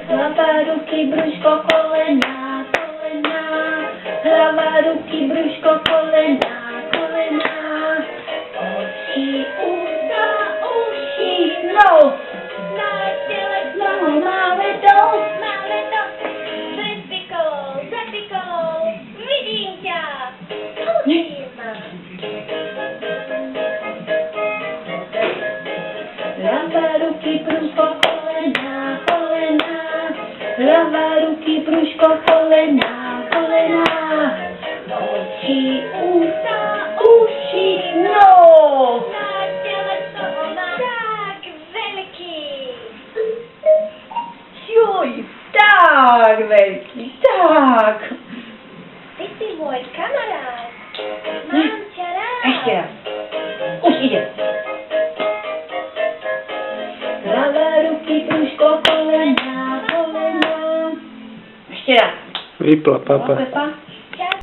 Hlava, ruky, brúško, kolená, kolená. Hlava, ruky, brúško, kolená, kolená. Oči, ústa, uši, nos. Na tele mnoho máme dosť. Máme dosť. Zepikol, vidím ťa. Učím ma. Hlava, ruky, brúško, kolená, kolená. Hlava, ruky, brúško, kolená, kolená. Oči, ústa, uši, nos. Na tele toho mám tak veľký. Juj, tak veľký, tak. Ty si môj kamarát. Mám ťa rád. Ešte raz. Už ide. Hlava, ruky, brúško, kolená, kolená. Ešte raz. Vypla, papa. Pepa.